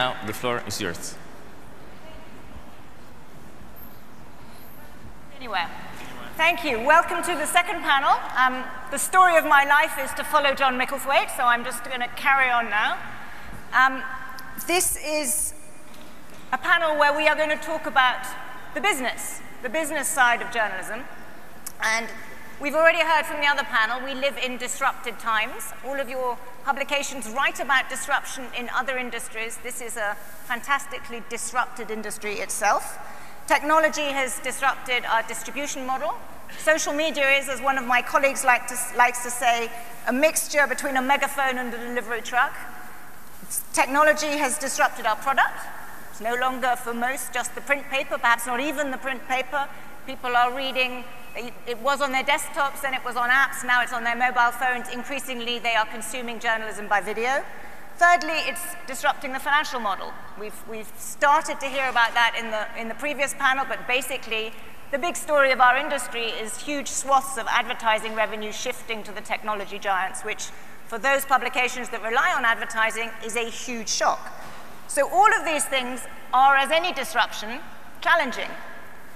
now the floor is yours. Anywhere. Thank you. Welcome to the second panel. The story of my life is to follow John Micklethwaite, so I'm just going to carry on now. This is a panel where we are going to talk about the business side of journalism. And we've already heard from the other panel, we live in disrupted times. All of your publications write about disruption in other industries. This is a fantastically disrupted industry itself. Technology has disrupted our distribution model. Social media is, as one of my colleagues likes to say, a mixture between a megaphone and a delivery truck. Technology has disrupted our product. It's no longer, for most, just the print paper, perhaps not even the print paper. People are reading. It was on their desktops, then it was on apps, now it's on their mobile phones. Increasingly, they are consuming journalism by video. Thirdly, it's disrupting the financial model. We've started to hear about that in the previous panel, but basically, the big story of our industry is huge swaths of advertising revenue shifting to the technology giants, which, for those publications that rely on advertising, is a huge shock. So all of these things are, as any disruption, challenging.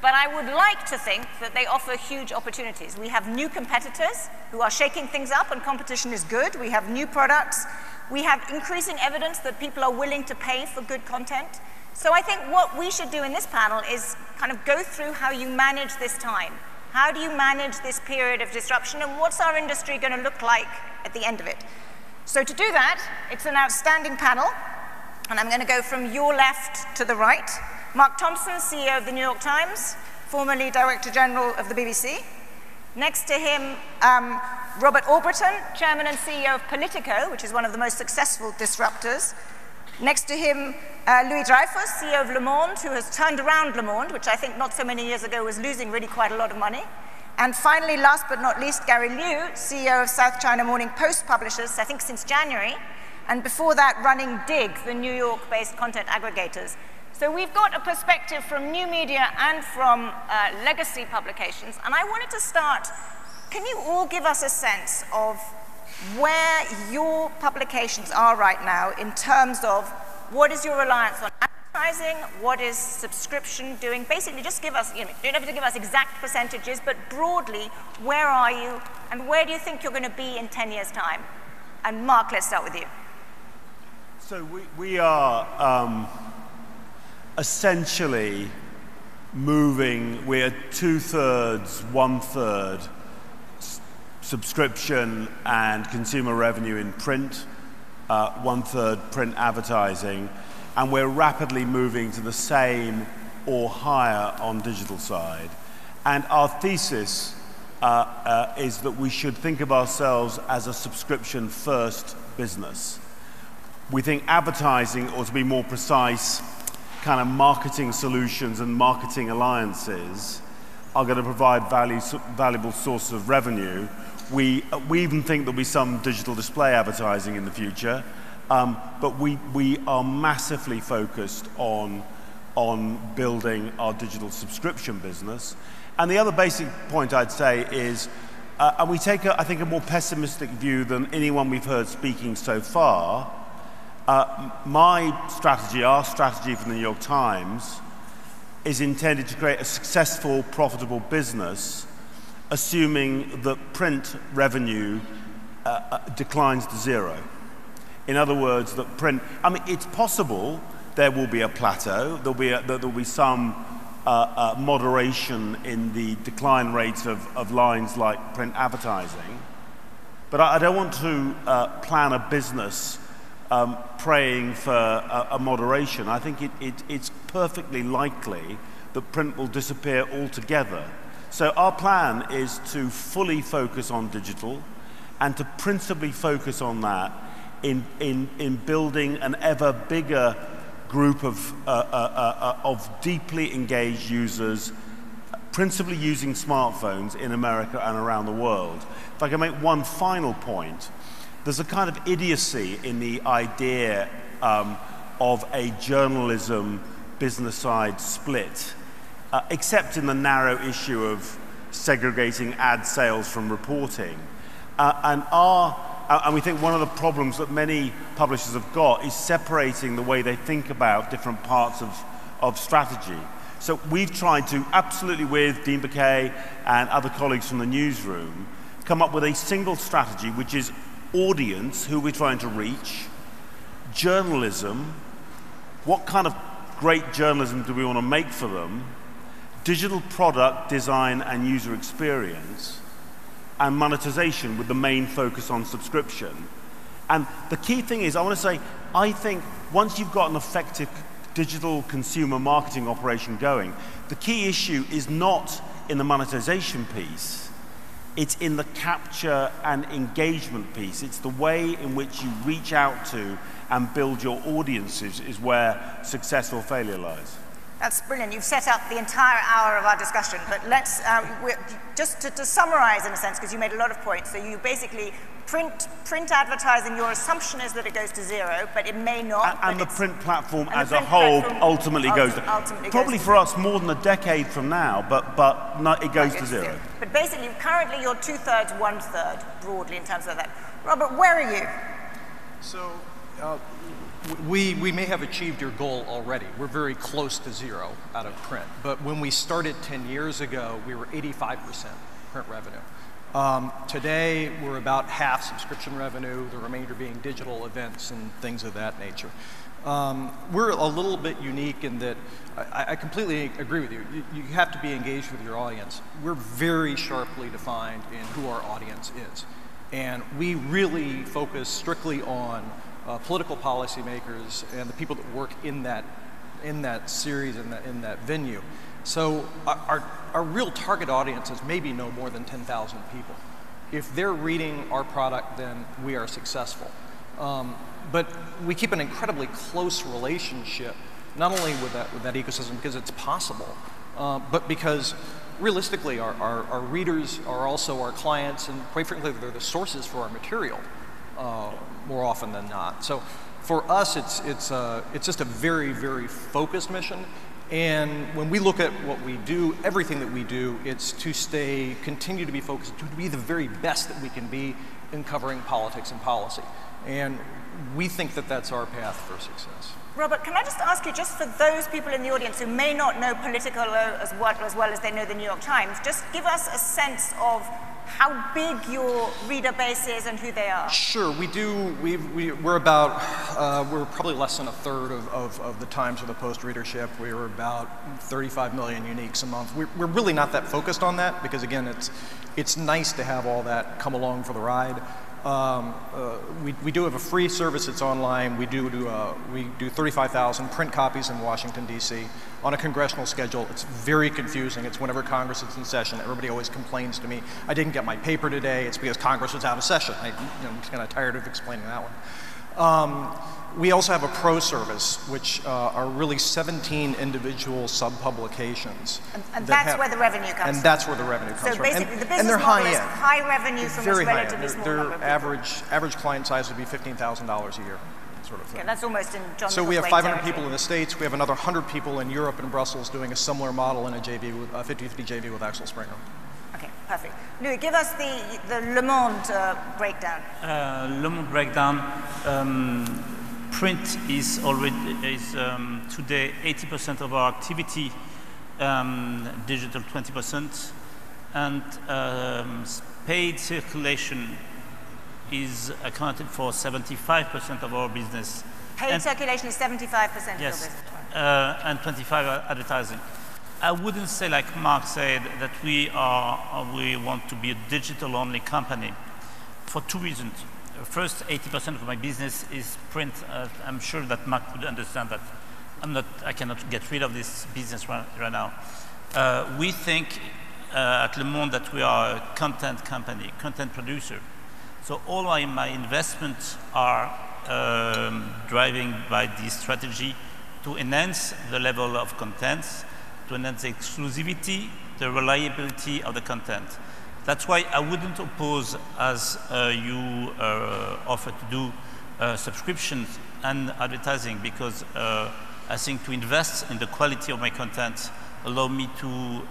But I would like to think that they offer huge opportunities. We have new competitors who are shaking things up, and competition is good. We have new products. We have increasing evidence that people are willing to pay for good content. So I think what we should do in this panel is kind of go through how you manage this time. How do you manage this period of disruption, and what's our industry going to look like at the end of it? So to do that, it's an outstanding panel, and I'm going to go from your left to the right. Mark Thompson, CEO of the New York Times, formerly Director General of the BBC. Next to him, Robert Allbritton, Chairman and CEO of Politico, which is one of the most successful disruptors. Next to him, Louis Dreyfus, CEO of Le Monde, who has turned around Le Monde, which I think not so many years ago was losing really quite a lot of money. And finally, last but not least, Gary Liu, CEO of South China Morning Post Publishers, I think since January, and before that running Dig, the New York-based content aggregators. So we've got a perspective from new media and from legacy publications, and I wanted to start, can you all give us a sense of where your publications are right now in terms of what is your reliance on advertising, what is subscription doing? Basically, just give us, you don't have to give us exact percentages, but broadly, where are you, and where do you think you're going to be in 10 years' time? And Mark, let's start with you. So we are essentially moving, we're 2/3, 1/3 subscription and consumer revenue in print, 1/3 print advertising, and we're rapidly moving to the same or higher on digital side. And our thesis is that we should think of ourselves as a subscription-first business. We think advertising, or to be more precise, kind of marketing solutions and marketing alliances are going to provide valuable sources of revenue. We even think there'll be some digital display advertising in the future, but we are massively focused on building our digital subscription business. And the other basic point I'd say is, and we take, I think, a more pessimistic view than anyone we've heard speaking so far. My strategy, our strategy for the New York Times, is intended to create a successful, profitable business, assuming that print revenue declines to zero. In other words, that print, I mean, it's possible there will be a plateau, there'll be some moderation in the decline rates of lines like print advertising, but I don't want to plan a business praying for a moderation. I think it's perfectly likely that print will disappear altogether. So our plan is to fully focus on digital and to principally focus on that in building an ever bigger group of deeply engaged users, principally using smartphones in America and around the world. If I can make one final point, there's a kind of idiocy in the idea of a journalism business side split, except in the narrow issue of segregating ad sales from reporting. And our And we think one of the problems that many publishers have got is separating the way they think about different parts of strategy. So we've tried to, absolutely with Dean Baquet and other colleagues from the newsroom, come up with a single strategy, which is audience, who we're trying to reach, journalism, what kind of great journalism do we want to make for them, digital product design and user experience, and monetization with the main focus on subscription. And the key thing is, I want to say, I think once you've got an effective digital consumer marketing operation going, the key issue is not in the monetization piece, it's in the capture and engagement piece. It's the way in which you reach out to and build your audiences is where success or failure lies. That's brilliant. You've set up the entire hour of our discussion, but let's, just to summarize in a sense, because you made a lot of points, so you basically print advertising, your assumption is that it goes to zero, but it may not. And the print platform as a whole ultimately goes to, probably for us more than a decade from now, but no, it goes to zero. But basically, currently you're 2/3, 1/3, broadly in terms of that. Robert, where are you? So, we may have achieved your goal already. We're very close to zero out of print. But when we started 10 years ago, we were 85% print revenue. Today, we're about half subscription revenue, the remainder being digital events and things of that nature. We're a little bit unique in that I completely agree with you. You have to be engaged with your audience. We're very sharply defined in who our audience is. And we really focus strictly on political policymakers and the people that work in that series, in that venue. So our real target audience is maybe no more than 10,000 people. If they're reading our product, then we are successful. But we keep an incredibly close relationship, not only with that ecosystem because it's possible, but because realistically our readers are also our clients, and quite frankly they're the sources for our material more often than not. So for us it's just a very, very focused mission. And when we look at what we do, everything that we do, it's to continue to be focused, to be the very best that we can be in covering politics and policy. And we think that that's our path for success. Robert, can I just ask you, just for those people in the audience who may not know Politico as well as they know the New York Times, just give us a sense of how big your reader base is and who they are. Sure, we do. We're probably less than a third of the Times or the Post readership. We're about 35 million uniques a month. We're really not that focused on that because, again, it's nice to have all that come along for the ride. We do have a free service that's online. We do 35,000 print copies in Washington, D.C. on a congressional schedule. It's very confusing. It's whenever Congress is in session. Everybody always complains to me, I didn't get my paper today. It's because Congress was out of session. I'm just kind of tired of explaining that one. We also have a pro service, which are really 17 individual sub-publications. And that's where the revenue comes from. And that's where the revenue comes from. So and basically the business they're model is high-end. high revenue from a relatively small number of people. Average client size would be $15,000 a year, sort of thing. Okay, that's almost in John So we have 500 territory. people in the States. We have another 100 people in Europe and Brussels doing a similar model in a JV, with a 50-50 JV with Axel Springer. Okay, perfect. Louis, give us the Le Monde breakdown. Le Monde breakdown. Print is today 80% of our activity, digital 20%, and paid circulation is accounted for 75% of our business. Paid circulation is 75% of your business. And 25% advertising. I wouldn't say, like Mark said, that we want to be a digital-only company for two reasons. First, 80% of my business is print. I'm sure that Mark would understand that I cannot get rid of this business right now. We think at Le Monde that we are a content company, content producer. So all my investments are driving by this strategy to enhance the level of content, to enhance the exclusivity, the reliability of the content. That's why I wouldn't oppose, as you offer to do, subscriptions and advertising, because I think to invest in the quality of my content allow me to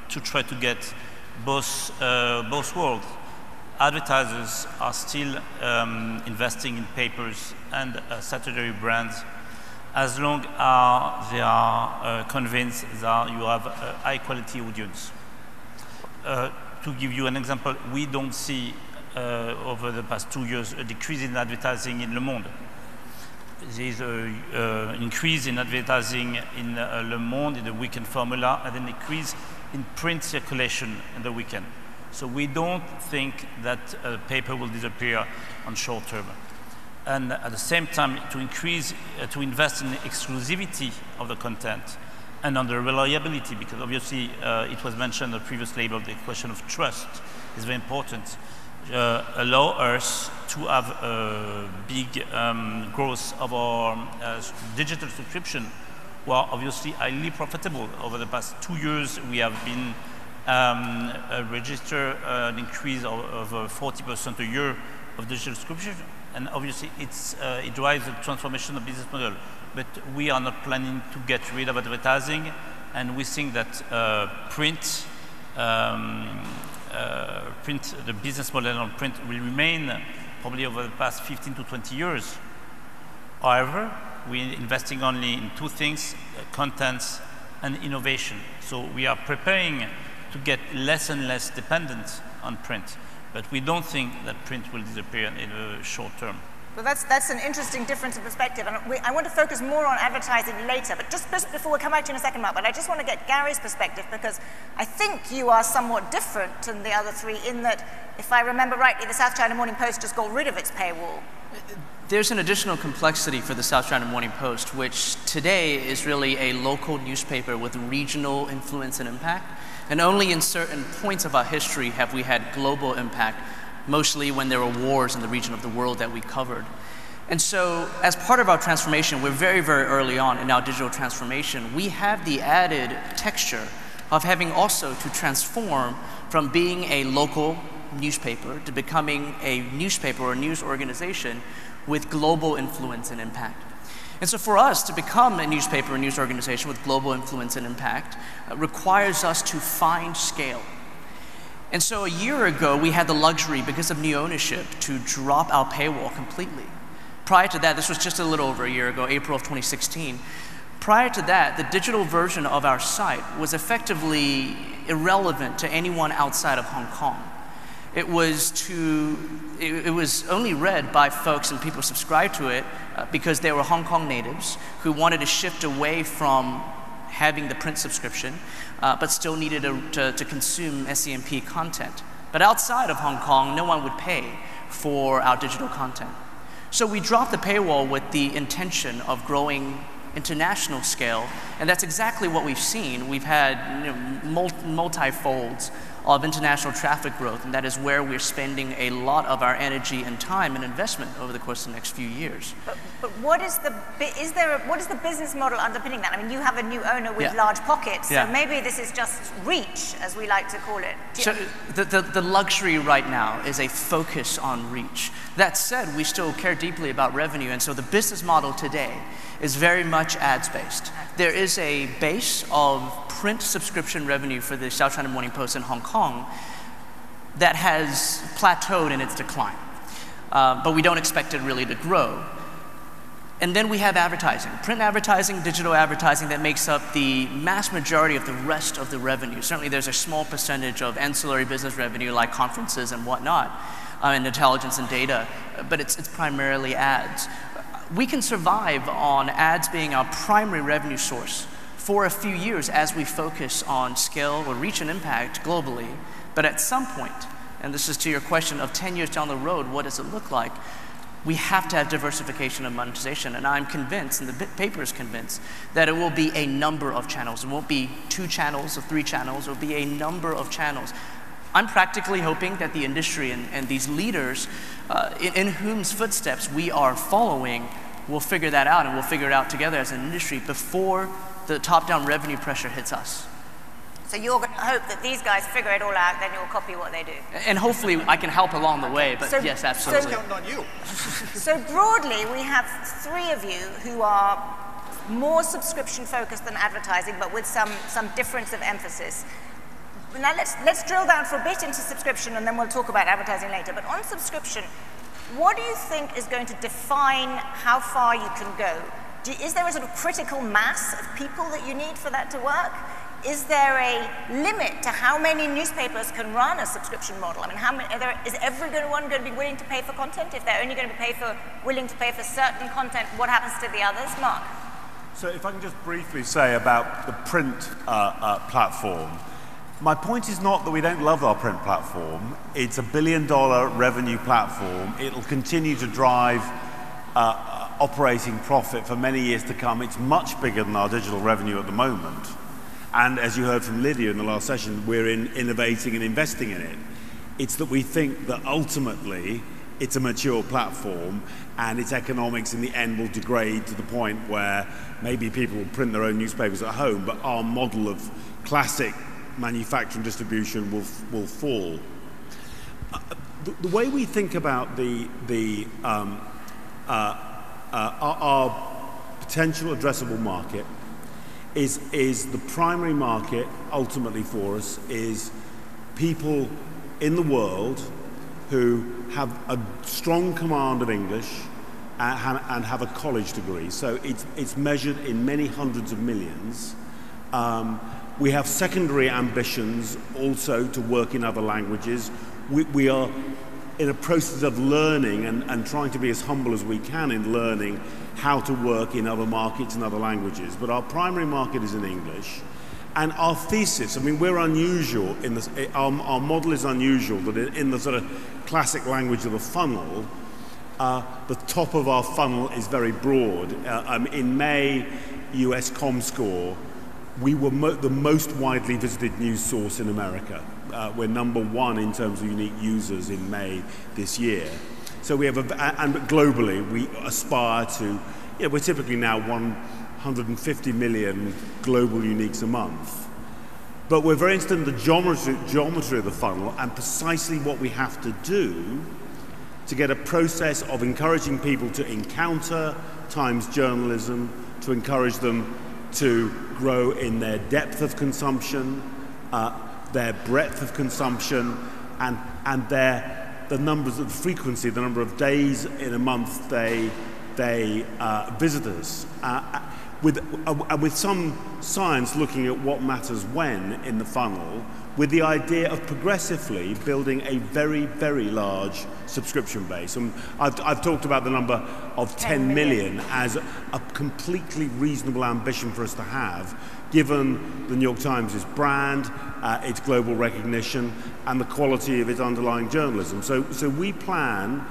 try to get both worlds. advertisers are still investing in papers and statutory brands as long as they are convinced that you have a high quality audience. To give you an example, we don't see over the past 2 years a decrease in advertising in Le Monde. There is an increase in advertising in Le Monde in the weekend formula and an increase in print circulation in the weekend. So we don't think that paper will disappear on short term. And at the same time, to invest in the exclusivity of the content and on the reliability, because obviously it was mentioned in the previous label, the question of trust is very important. Allow us to have a big growth of our digital subscription, who are obviously highly profitable. Over the past 2 years, we have been register an increase of 40% a year of digital subscription, and obviously it drives the transformation of business model. But we are not planning to get rid of advertising, and we think that print, the business model on print will remain probably over the past 15 to 20 years. However, we're investing only in 2 things, contents and innovation. So we are preparing to get less and less dependent on print, but we don't think that print will disappear in the short term. Well, that's an interesting difference of perspective, and I want to focus more on advertising later, but just before we come back to you in a second, Mark, but I just want to get Gary's perspective, because I think you are somewhat different than the other 3 in that, if I remember rightly, the South China Morning Post just got rid of its paywall. There's an additional complexity for the South China Morning Post, which today is really a local newspaper with regional influence and impact, and only in certain points of our history have we had global impact, mostly when there were wars in the region of the world that we covered. And so as part of our transformation, we're very, very early on in our digital transformation. We have the added texture of having also to transform from being a local newspaper to becoming a newspaper or news organization with global influence and impact. And so for us to become a newspaper or news organization with global influence and impact requires us to find scale. And so a year ago, we had the luxury, because of new ownership, to drop our paywall completely. Prior to that, this was just a little over a year ago, April of 2016. Prior to that, the digital version of our site was effectively irrelevant to anyone outside of Hong Kong. It was only read by folks and people subscribed to it because they were Hong Kong natives who wanted to shift away from having the print subscription, but still needed to consume SCMP content. But outside of Hong Kong, no one would pay for our digital content. So we dropped the paywall with the intention of growing international scale, and that's exactly what we've seen. We've had multi-folds of international traffic growth, and that is where we're spending a lot of our energy and time and investment over the course of the next few years. But what is the business model underpinning that? I mean, you have a new owner with large pockets, so maybe this is just reach, as we like to call it. So the luxury right now is a focus on reach. That said, we still care deeply about revenue, and so the business model today is very much ads-based. There is a base of print subscription revenue for the South China Morning Post in Hong Kong that has plateaued in its decline, but we don't expect it really to grow. And then we have advertising, print advertising, digital advertising that makes up the mass majority of the rest of the revenue. Certainly there's a small percentage of ancillary business revenue like conferences and whatnot, and intelligence and data, but it's primarily ads. We can survive on ads being our primary revenue source for a few years as we focus on scale or reach and impact globally. But at some point, and this is to your question of 10 years down the road, what does it look like? We have to have diversification of monetization. And I'm convinced, and the paper is convinced, that it will be a number of channels. It won't be 2 channels or 3 channels. It will be a number of channels. I'm practically hoping that the industry and these leaders in whose footsteps we are following will figure that out, and we'll figure it out together as an industry before the top-down revenue pressure hits us. So you're going to hope that these guys figure it all out, then you'll copy what they do. And hopefully I can help along the way, but yes, absolutely. Counting on you. So broadly, we have 3 of you who are more subscription-focused than advertising, but with some difference of emphasis. Now let's drill down for a bit into subscription, and then we'll talk about advertising later. But on subscription, what do you think is going to define how far you can go? Is there a sort of critical mass of people that you need for that to work? Is there a limit to how many newspapers can run a subscription model? I mean, is everyone going to be willing to pay for content? If they're only going to be willing to pay for certain content, what happens to the others? Mark? So if I can just briefly say about the print platform, my point is not that we don't love our print platform. It's a $1 billion revenue platform. It'll continue to drive operating profit for many years to come. It's much bigger than our digital revenue at the moment. And as you heard from Lydia in the last session, we're innovating and investing in it. It's that we think that ultimately it's a mature platform and its economics in the end will degrade to the point where maybe people will print their own newspapers at home, but our model of classic manufacturing distribution will fall. The way we think about our potential addressable market is the primary market ultimately for us is people in the world who have a strong command of English and have a college degree. So it's measured in many hundreds of millions. We have secondary ambitions also to work in other languages. We are in a process of learning and trying to be as humble as we can in learning how to work in other markets and other languages. But our primary market is in English. And our thesis, I mean, we're unusual in this, our model is unusual that in the sort of classic language of the funnel, the top of our funnel is very broad. In May, US ComScore, we were the most widely visited news source in America. We're #1 in terms of unique users in May this year. So we have, and globally, we aspire to, we're typically now 150 million global uniques a month. But we're very interested in the geometry of the funnel and precisely what we have to do to get a process of encouraging people to encounter Times journalism, to encourage them to grow in their depth of consumption, their breadth of consumption, and the numbers of frequency, the number of days in a month they visit us. With some science looking at what matters when in the funnel, with the idea of progressively building a very, very large subscription base. And I've talked about the number of 10 million as a completely reasonable ambition for us to have, given the New York Times' brand, its global recognition, and the quality of its underlying journalism. So we plan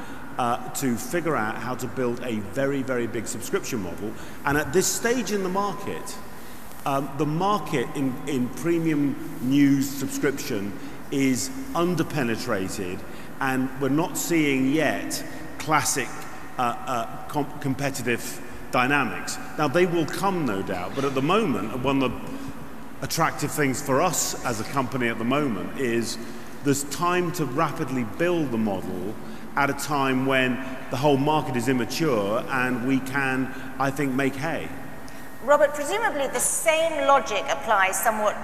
to figure out how to build a very, very big subscription model. And at this stage in the market in premium news subscription is underpenetrated, and we're not seeing yet classic competitive dynamics. Now, they will come, no doubt, but at the moment, one of the attractive things for us as a company at the moment is there's time to rapidly build the model at a time when the whole market is immature and we can, I think, make hay. Robert, presumably the same logic applies somewhat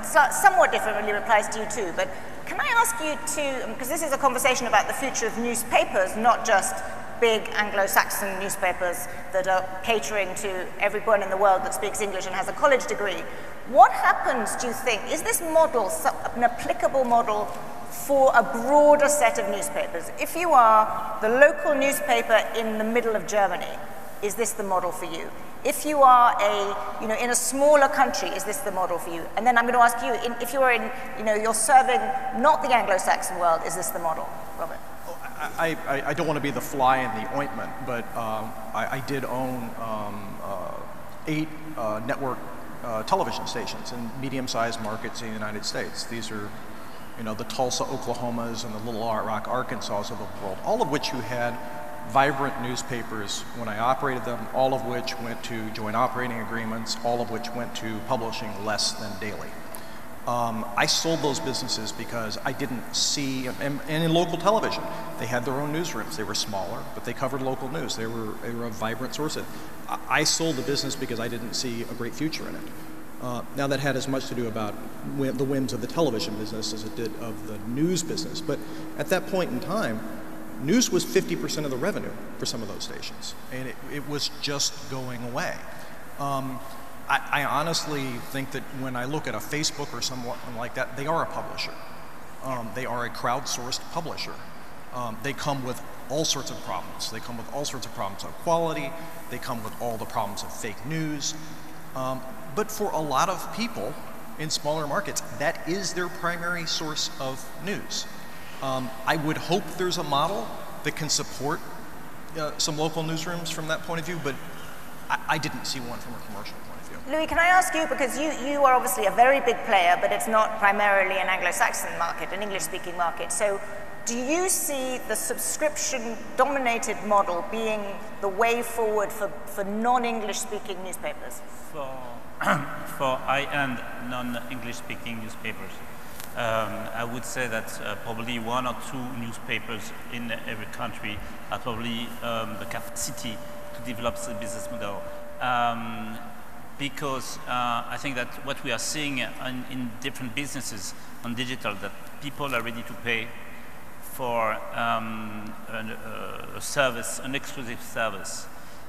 differently applies to you too, but can I ask you to, because this is a conversation about the future of newspapers, not just big Anglo-Saxon newspapers that are catering to everyone in the world that speaks English and has a college degree. What happens, do you think, is this model an applicable model for a broader set of newspapers? If you are the local newspaper in the middle of Germany, is this the model for you? If you are in a smaller country, is this the model for you? And then I'm going to ask you, if you're you're serving not the Anglo-Saxon world, is this the model, Robert? I don't want to be the fly in the ointment, but I did own 8 network television stations in medium-sized markets in the United States. These are, the Tulsa, Oklahomas, and the Little Rock, Arkansas of the world, all of which who had vibrant newspapers when I operated them, all of which went to joint operating agreements, all of which went to publishing less than daily. I sold those businesses because I didn't see, and in local television, they had their own newsrooms. They were smaller, but they covered local news. They were a vibrant source. I sold the business because I didn't see a great future in it. Now that had as much to do about the whims of the television business as it did of the news business. But at that point in time, news was 50% of the revenue for some of those stations, and it was just going away. I honestly think that when I look at a Facebook or something like that, they are a publisher. They are a crowdsourced publisher. They come with all sorts of problems. They come with all sorts of problems of quality. They come with all the problems of fake news. But for a lot of people in smaller markets, that is their primary source of news. I would hope there's a model that can support some local newsrooms from that point of view, but I didn't see one from a commercial point of view. Louis, can I ask you, because you are obviously a very big player, but it's not primarily an Anglo-Saxon market, an English-speaking market. So do you see the subscription-dominated model being the way forward for non-English-speaking newspapers? For high-end non-English-speaking newspapers, I would say that probably one or two newspapers in every country are probably the capacity to develop the business model. Because I think that what we are seeing in different businesses on digital, that people are ready to pay for a service, an exclusive service.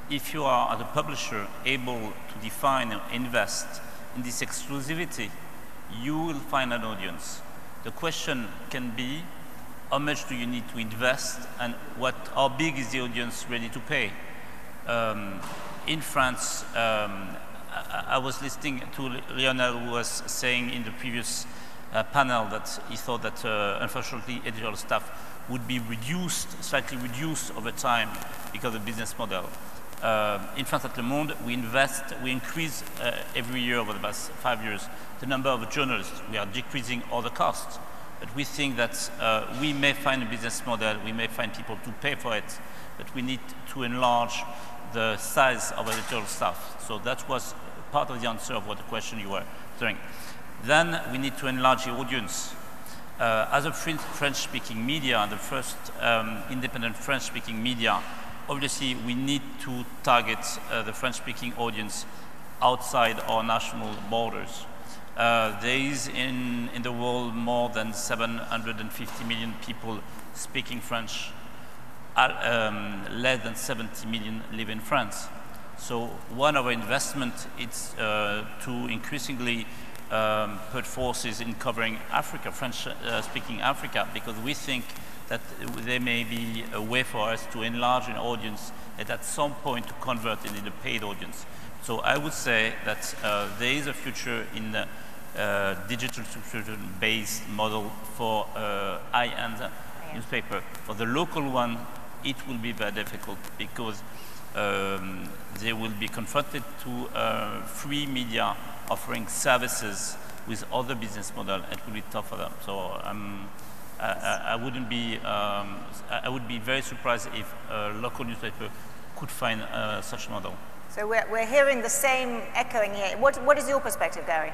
If you are, as a publisher, able to define or invest in this exclusivity, you will find an audience. The question can be, how much do you need to invest, and how big is the audience ready to pay? In France, I was listening to Lionel, who was saying in the previous panel that he thought that unfortunately editorial staff would be slightly reduced over time because of the business model. In France at Le Monde, we increase every year over the past 5 years the number of journalists. We are decreasing all the costs. But we think that we may find a business model, we may find people to pay for it, but we need to enlarge the size of editorial staff. So that was part of the answer of what the question you were doing. Then we need to enlarge the audience. As a French-speaking media, the first independent French-speaking media, obviously we need to target the French-speaking audience outside our national borders. There is in the world more than 750 million people speaking French. Less than 70 million live in France. So one of our investments is to increasingly put forces in covering Africa, French-speaking Africa, because we think that there may be a way for us to enlarge an audience and at some point to convert it into a paid audience. So I would say that there is a future in the digital subscription-based model for high-end newspaper. For the local one, it will be very difficult because they will be confronted to free media offering services with other business models. It will be tough for them. So I would be very surprised if a local newspaper could find such a model. So we're hearing the same echoing here. What is your perspective, Gary?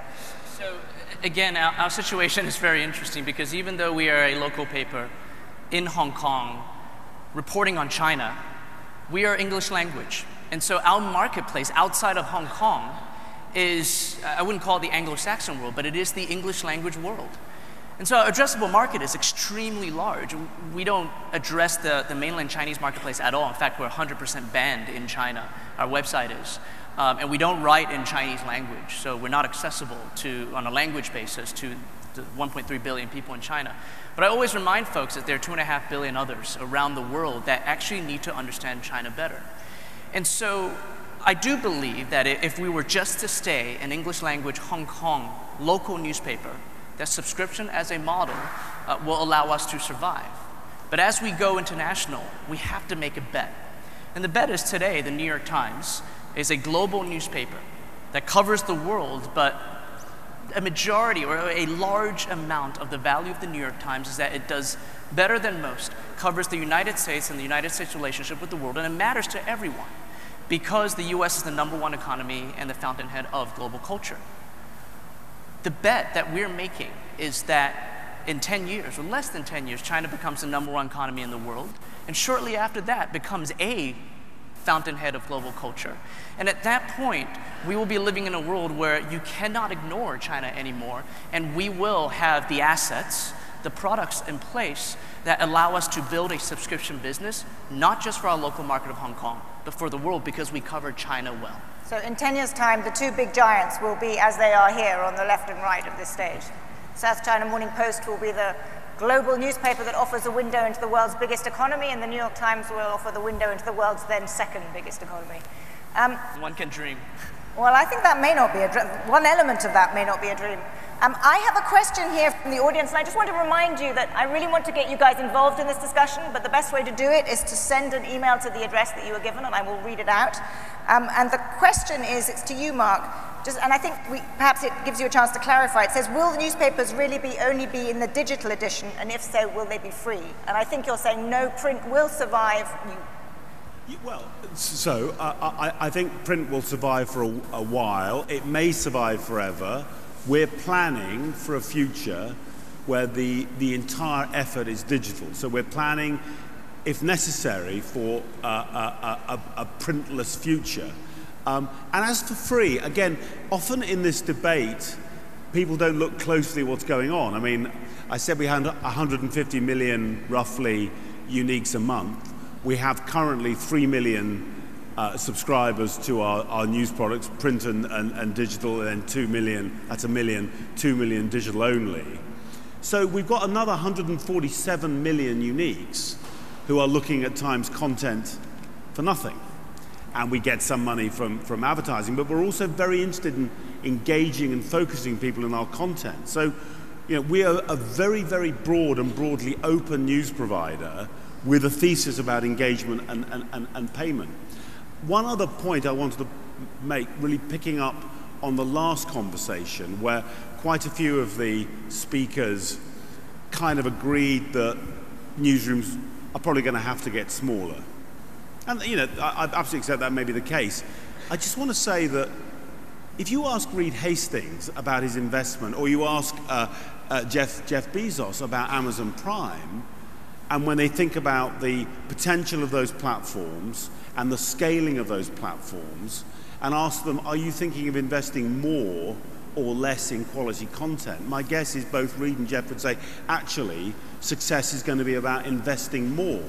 So again, our situation is very interesting because even though we are a local paper in Hong Kong reporting on China, we are English language. And so our marketplace outside of Hong Kong is, I wouldn't call it the Anglo-Saxon world, but it is the English language world. And so our addressable market is extremely large. We don't address the mainland Chinese marketplace at all. In fact, we're 100% banned in China. Our website is. And we don't write in Chinese language. So we're not accessible to, on a language basis, to the 1.3 billion people in China. But I always remind folks that there are 2.5 billion others around the world that actually need to understand China better. And so I do believe that if we were just to stay an English language Hong Kong local newspaper, that subscription as a model will allow us to survive. But as we go international, we have to make a bet. And the bet is today, the New York Times is a global newspaper that covers the world, but a majority or a large amount of the value of the New York Times is that it does better than most, covers the United States and the United States relationship with the world, and it matters to everyone because the US is the #1 economy and the fountainhead of global culture. The bet that we're making is that in 10 years, or less than 10 years, China becomes the #1 economy in the world, and shortly after that becomes a fountainhead of global culture. And at that point, we will be living in a world where you cannot ignore China anymore, and we will have the assets, the products in place that allow us to build a subscription business, not just for our local market of Hong Kong, but for the world, because we cover China well. So in 10 years' time, the two big giants will be as they are here on the left and right of this stage. South China Morning Post will be the global newspaper that offers a window into the world's biggest economy, and the New York Times will offer the window into the world's then second biggest economy. One can dream. Well, I think that may not be a dream. One element of that may not be a dream. I have a question here from the audience, and I just want to remind you that I really want to get you guys involved in this discussion, but the best way to do it is to send an email to the address that you were given, and I will read it out. And the question is, it's to you, Mark, and I think perhaps it gives you a chance to clarify. It says, will the newspapers really only be in the digital edition, and if so, will they be free? And I think you're saying no, print will survive. Well, so I think print will survive for a while. It may survive forever. We're planning for a future where the entire effort is digital. So we're planning, if necessary, for a printless future. And as for free, again, often in this debate, people don't look closely at what's going on. I mean, I said we had 150 million, roughly, uniques a month. We have currently 3 million subscribers to our news products, print and digital, and then 2 million, that's 2 million digital only. So we've got another 147 million uniques who are looking at Times content for nothing. And we get some money from advertising, but we're also very interested in engaging and focusing people in our content. So, you know, we are a very, very broad and broadly open news provider with a thesis about engagement and payment. One other point I wanted to make, really picking up on the last conversation, where quite a few of the speakers kind of agreed that newsrooms are probably going to have to get smaller. And, you know, I absolutely accept that may be the case. I just want to say that if you ask Reed Hastings about his investment, or you ask Jeff Bezos about Amazon Prime, and when they think about the potential of those platforms and the scaling of those platforms, and ask them, are you thinking of investing more or less in quality content? My guess is both Reed and Jeff would say, actually, success is going to be about investing more.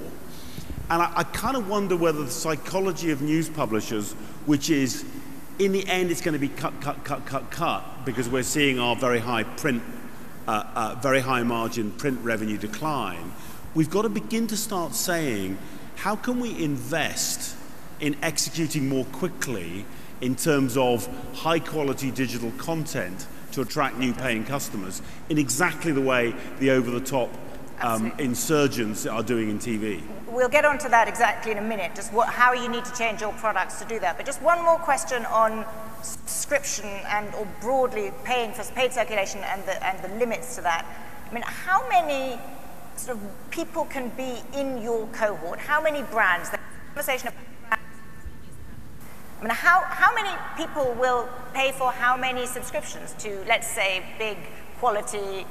And I kind of wonder whether the psychology of news publishers, which is, in the end, it's going to be cut, because we're seeing our very high margin print revenue decline. We've got to begin to start saying, how can we invest in executing more quickly in terms of high quality digital content to attract new paying customers in exactly the way the over-the-top insurgents are doing in TV? We'll get onto that exactly in a minute, just how you need to change your products to do that. But just one more question on subscription or broadly paying for paid circulation and the limits to that. I mean, how many sort of people can be in your cohort? How many brands? The conversation about brands. I mean, how many people will pay for how many subscriptions to, let's say, big quality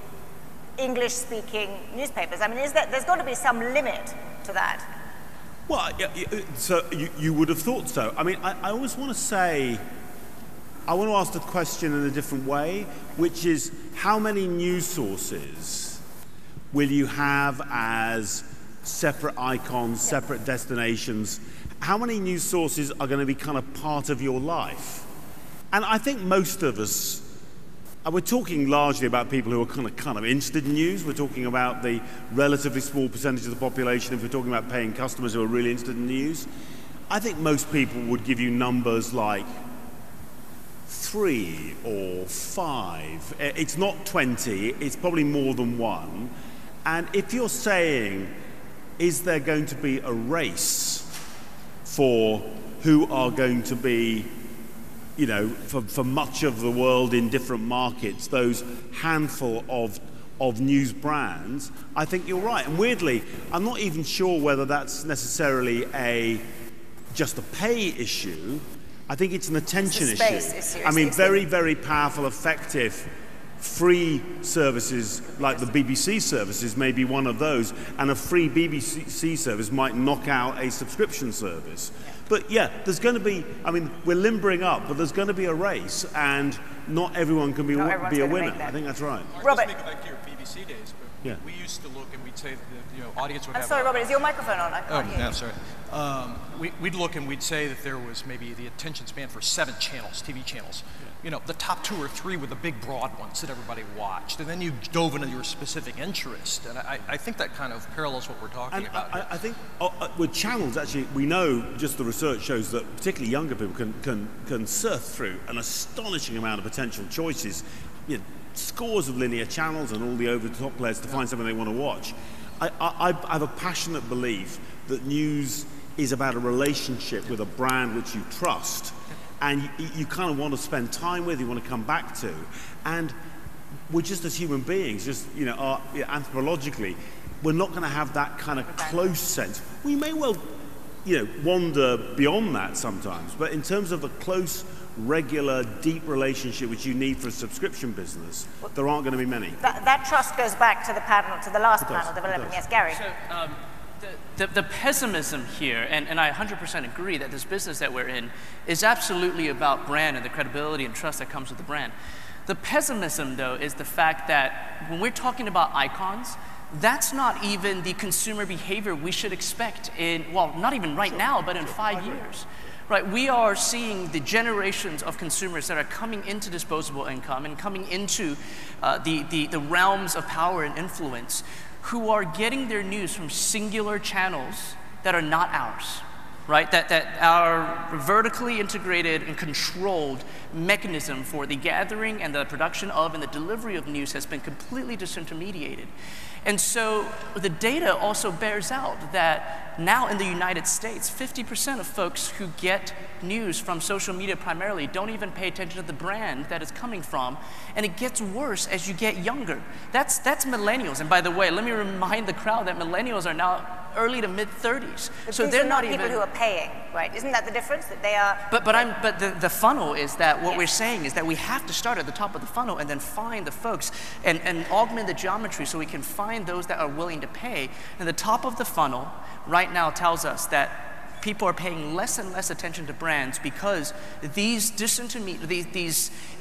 English-speaking newspapers? I mean, there's got to be some limit to that. Well, so you would have thought so. I mean, I always want to say, I want to ask the question in a different way, which is, how many news sources will you have as separate icons, separate destinations? How many news sources are going to be kind of part of your life? And I think most of us, we're talking largely about people who are kind of interested in news. We're talking about the relatively small percentage of the population, if we're talking about paying customers who are really interested in news. I think most people would give you numbers like 3 or 5. It's not 20, it's probably more than 1. And if you're saying, is there going to be a race for who are going to be, you know, for much of the world in different markets, those handful of news brands, I think you're right. And weirdly, I'm not even sure whether that's necessarily just a pay issue. I think it's an attention issue. I mean, very, very powerful, effective, free services like the BBC services may be one of those, and a free BBC service might knock out a subscription service. But yeah, there's going to be, I mean, we're limbering up, but there's going to be a race, and not everyone can be a winner. I think that's right. Robert. Let's make it back to your BBC days. But yeah. We used to look and we'd say that the audience would have... I'm sorry, Robert, is your microphone on? I can't hear you. Yeah, sorry. We'd look and we'd say that there was maybe the attention span for 7 channels, TV channels. Yeah. You know, the top 2 or 3 were the big broad ones that everybody watched. And then you dove into your specific interest. And I think that kind of parallels what we're talking about. I think with channels, actually, we know just the research shows that particularly younger people can surf through an astonishing amount of potential choices. You know, scores of linear channels and all the over-the-top players to find something they want to watch. I have a passionate belief that news is about a relationship with a brand which you trust, and you kind of want to spend time with, you want to come back to. And we're just as human beings, just, you know, anthropologically, we're not going to have that kind of close sense. We may well, you know, wander beyond that sometimes, but in terms of a close, regular, deep relationship which you need for a subscription business, there aren't going to be many. That trust goes back to the panel, to the last panel developing. Yes, Gary. So the pessimism here, and I 100% agree that this business that we're in is absolutely about brand and the credibility and trust that comes with the brand. The pessimism, though, is the fact that when we're talking about icons, that's not even the consumer behavior we should expect in, well, not even right now, but in 5 years. Right, we are seeing the generations of consumers that are coming into disposable income and coming into the realms of power and influence, who are getting their news from singular channels that are not ours, right? That our vertically integrated and controlled mechanism for the gathering and the production of and the delivery of news has been completely disintermediated. And so the data also bears out that now in the United States, 50% of folks who get news from social media primarily don't even pay attention to the brand that it's coming from, and it gets worse as you get younger. That's millennials. And by the way, let me remind the crowd that millennials are now early to mid-30s. So they're not even people who are paying, right? Isn't that the difference, that they are? But the funnel is that what we're saying is that we have to start at the top of the funnel and then find the folks and augment the geometry so we can find those that are willing to pay. And the top of the funnel right now tells us that people are paying less and less attention to brands because these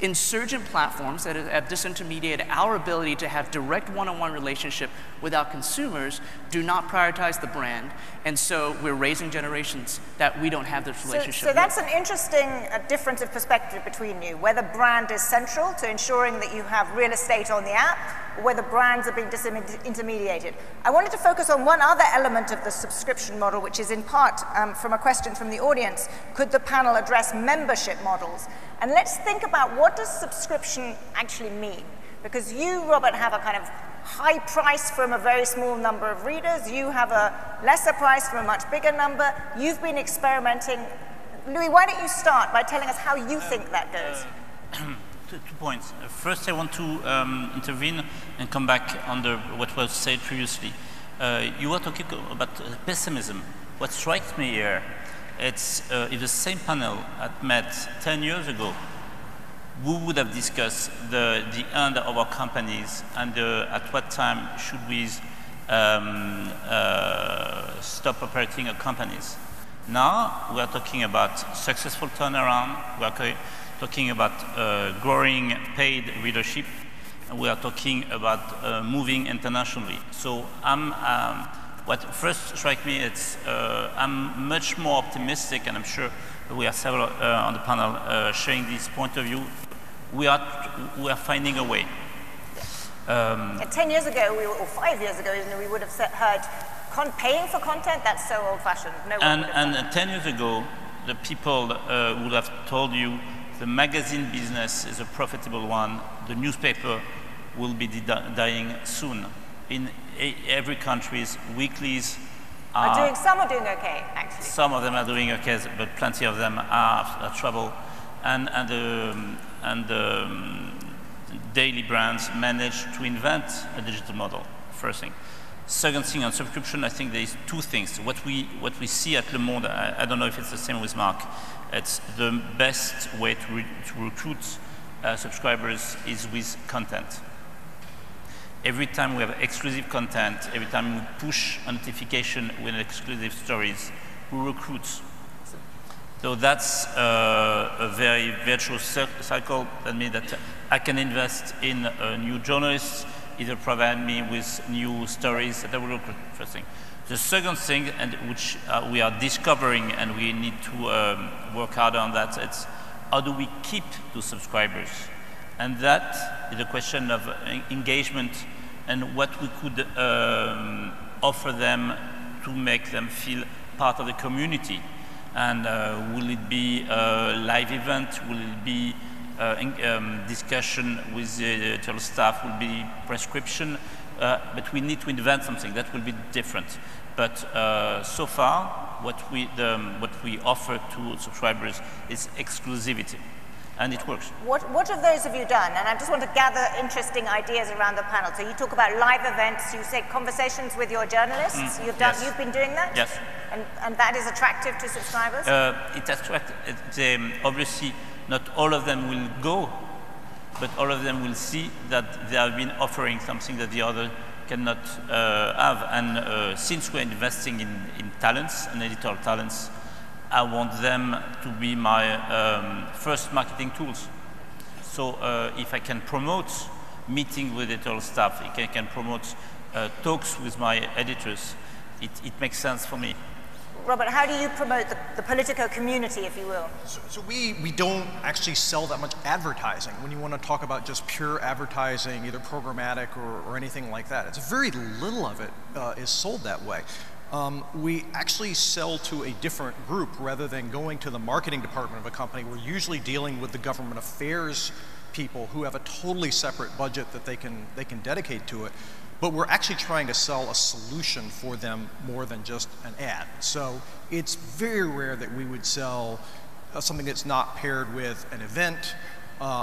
insurgent platforms that have disintermediated our ability to have direct one-on-one relationship with our consumers do not prioritize the brand. And so we're raising generations that we don't have this relationship So that's an interesting difference of perspective between you, whether brand is central to ensuring that you have real estate on the app, or whether brands are being disintermediated. I wanted to focus on one other element of the subscription model, which is in part from a question from the audience. Could the panel address membership models? And let's think about, what does subscription actually mean? Because you, Robert, have a kind of high price from a very small number of readers. You have a lesser price from a much bigger number. You've been experimenting. Louis, why don't you start by telling us how you think that goes? 2 points. First, I want to intervene and come back on what was said previously. You were talking about pessimism. What strikes me here, it's if the same panel had met 10 years ago, we would have discussed the end of our companies and at what time should we stop operating our companies. Now we are talking about successful turnaround, we are talking about growing paid readership, and we are talking about moving internationally. So what first strikes me, it's I'm much more optimistic, and I'm sure we are several on the panel sharing this point of view. We are finding a way. 10 years ago, or 5 years ago, we would have heard paying for content. That's so old-fashioned. No one would have done. 10 years ago, the people would have told you the magazine business is a profitable one. The newspaper will be dying soon. In every country, weeklies some are doing okay, actually. Some of them are doing okay, but plenty of them are trouble. And the daily brands manage to invent a digital model, first thing. Second thing, on subscription, I think there is 2 things. What we see at Le Monde, I don't know if it's the same with Mark, it's the best way to recruit subscribers is with content. Every time we have exclusive content, every time we push a notification with exclusive stories, we recruit. So that's a very virtuous cycle. That means that I can invest in new journalists, either provide me with new stories that will look interesting. The second thing, and which we are discovering, and we need to work hard on that, it's how do we keep those subscribers? And that is a question of engagement and what we could offer them to make them feel part of the community. And will it be a live event? Will it be discussion with the editorial staff? Will it be prescription? But we need to invent something that will be different. But so far, what we offer to subscribers is exclusivity, and it works. What of those have you done? And I just want to gather interesting ideas around the panel. So you talk about live events. You say conversations with your journalists. Yes. You've been doing that. Yes. And that is attractive to subscribers? It's attractive. Obviously, not all of them will go, but all of them will see that they have been offering something that the other cannot have. And since we're investing in talents and editorial talents, I want them to be my first marketing tools. So if I can promote meeting with editorial staff, if I can promote talks with my editors, it makes sense for me. Robert, how do you promote the Politico community, if you will? So we don't actually sell that much advertising. When you want to talk about just pure advertising, either programmatic or anything like that, it's very little of it is sold that way. We actually sell to a different group rather than going to the marketing department of a company. We're usually dealing with the government affairs people who have a totally separate budget that they can dedicate to it. But we're actually trying to sell a solution for them more than just an ad. So it's very rare that we would sell something that's not paired with an event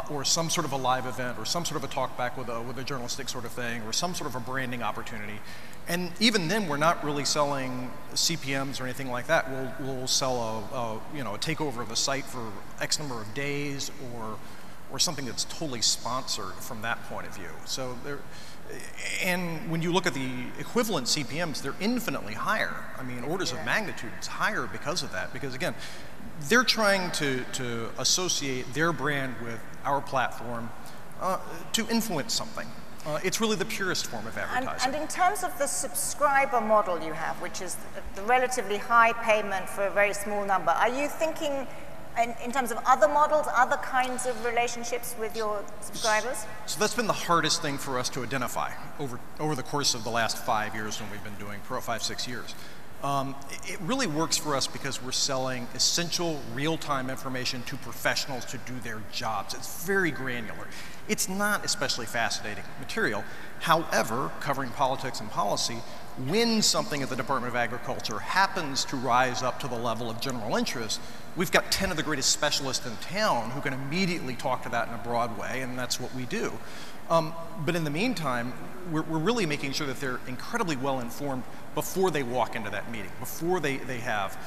or some sort of a live event or some sort of a talk back with a journalistic sort of thing or some sort of a branding opportunity. And even then, we're not really selling CPMs or anything like that. We'll sell a takeover of the site for X number of days or something that's totally sponsored from that point of view. So and when you look at the equivalent CPMs, they're infinitely higher. I mean, orders of magnitude higher because of that. Because again, they're trying to associate their brand with our platform to influence something. It's really the purest form of advertising. And in terms of the subscriber model you have, which is the relatively high payment for a very small number, are you thinking in terms of other models, other kinds of relationships with your subscribers? So that's been the hardest thing for us to identify over the course of the last 5 years when we've been doing 5-6 years. It really works for us because we're selling essential real-time information to professionals to do their jobs. It's very granular. It's not especially fascinating material. However, covering politics and policy, when something at the Department of Agriculture happens to rise up to the level of general interest, we've got 10 of the greatest specialists in town who can immediately talk to that in a broad way, and that's what we do. But in the meantime, we're really making sure that they're incredibly well informed before they walk into that meeting, before they have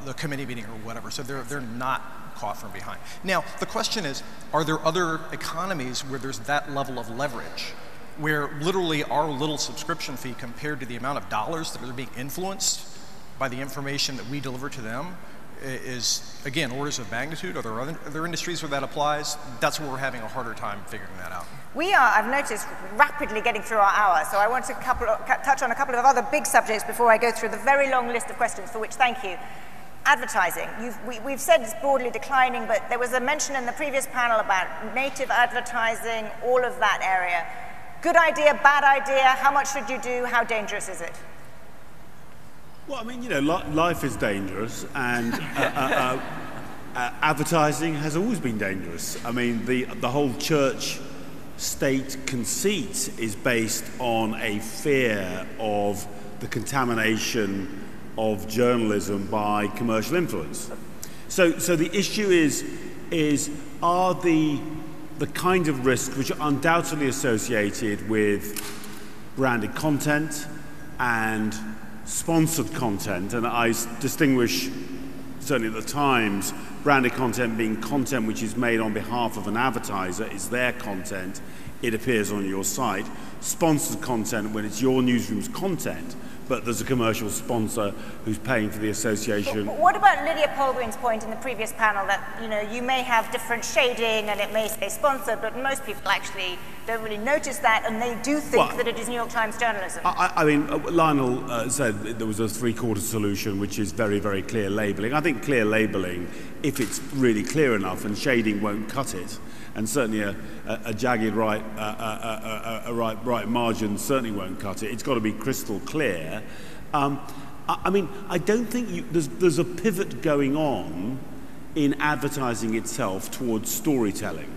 the committee meeting or whatever, so they're not caught from behind. Now, the question is, are there other economies where there's that level of leverage, where literally our little subscription fee compared to the amount of dollars that are being influenced by the information that we deliver to them is, again, orders of magnitude? Are there other industries where that applies? That's where we're having a harder time figuring that out. We are, I've noticed, rapidly getting through our hour, so I want to touch on a couple of other big subjects before I go through the very long list of questions, for which thank you. Advertising. We've said it's broadly declining, but there was a mention in the previous panel about native advertising, all of that area. Good idea, bad idea, how much should you do, how dangerous is it? Well, I mean, you know, life is dangerous, and advertising has always been dangerous. I mean, the whole church-state conceit is based on a fear of the contamination of journalism by commercial influence. So the issue is are the kind of risks which are undoubtedly associated with branded content and sponsored content, and I distinguish, certainly at the Times, branded content being content which is made on behalf of an advertiser, is their content, it appears on your site. Sponsored content when it's your newsroom's content, but there's a commercial sponsor who's paying for the association. But what about Lydia Polgreen's point in the previous panel that, you know, you may have different shading and it may say sponsor, but most people actually don't really notice that, and they do think that it is New York Times journalism. I mean, Lionel said there was a three-quarter solution, which is very, very clear labeling. I think clear labeling, if it's really clear enough, and shading won't cut it, and certainly a jagged right margin certainly won't cut it. It's got to be crystal clear. I mean, I don't think there's a pivot going on in advertising itself towards storytelling.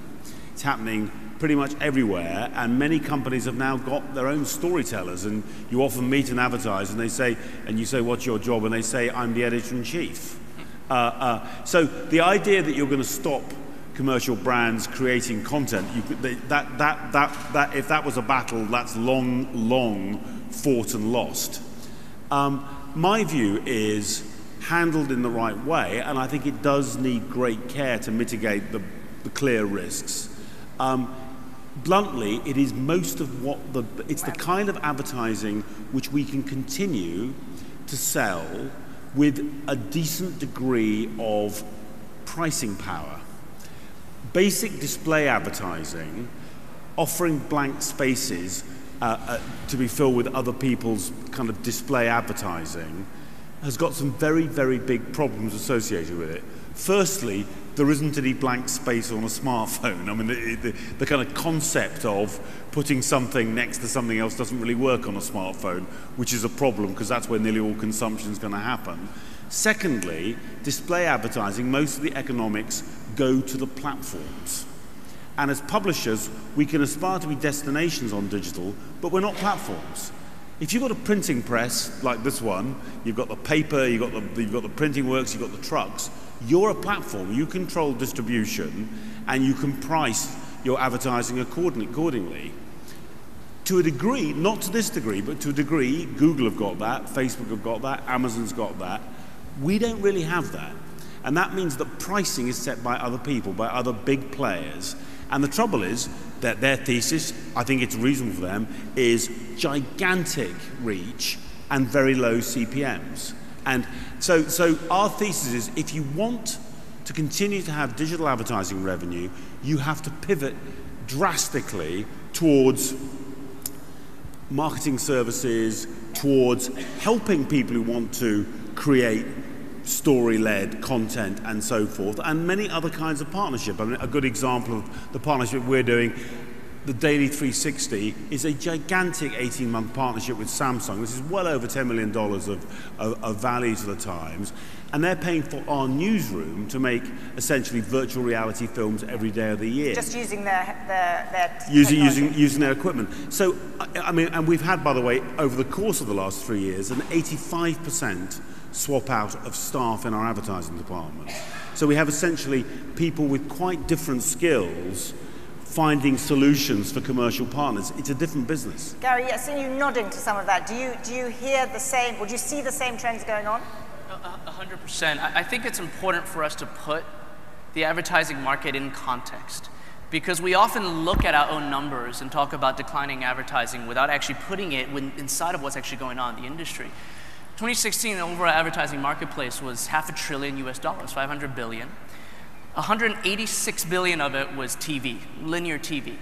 It's happening pretty much everywhere, and many companies have now got their own storytellers, and you often meet an advertiser and they say, and you say, what's your job? And they say, I'm the editor-in-chief. So the idea that you're going to stop commercial brands creating content, if that was a battle, that's long fought and lost. My view is handled in the right way, and I think it does need great care to mitigate the clear risks. Bluntly, it is most of it's the kind of advertising which we can continue to sell with a decent degree of pricing power. Basic display advertising, offering blank spaces to be filled with other people's kind of display advertising, has got some very, very big problems associated with it. Firstly, there isn't any blank space on a smartphone. I mean, the kind of concept of putting something next to something else doesn't really work on a smartphone, which is a problem because that's where nearly all consumption is going to happen. Secondly, display advertising, most of the economics go to the platforms. And as publishers, we can aspire to be destinations on digital, but we're not platforms. If you've got a printing press like this one, you've got the paper, you've got the printing works, you've got the trucks, you're a platform. You control distribution and you can price your advertising accordingly. To a degree, not to this degree, but to a degree, Google have got that, Facebook have got that, Amazon's got that. We don't really have that. And that means that pricing is set by other people, by other big players. And the trouble is that their thesis, I think it's reasonable for them, is gigantic reach and very low CPMs. And so our thesis is if you want to continue to have digital advertising revenue, you have to pivot drastically towards marketing services, towards helping people who want to create story-led content and so forth, and many other kinds of partnership. I mean, a good example of the partnership we're doing, the Daily 360, is a gigantic 18-month partnership with Samsung. This is well over $10 million of value to the Times, and they're paying for our newsroom to make essentially virtual reality films every day of the year. Just using their using their equipment. So, I mean, and we've had, by the way, over the course of the last 3 years, an 85% swap out of staff in our advertising department. So we have essentially people with quite different skills finding solutions for commercial partners. It's a different business. Gary, I see you nodding to some of that. Do you hear the same, or do you see the same trends going on? 100%. I think it's important for us to put the advertising market in context, because we often look at our own numbers and talk about declining advertising without actually putting it inside of what's actually going on in the industry. 2016, the overall advertising marketplace was $500 billion US, $500 billion. 186 billion of it was TV, linear TV.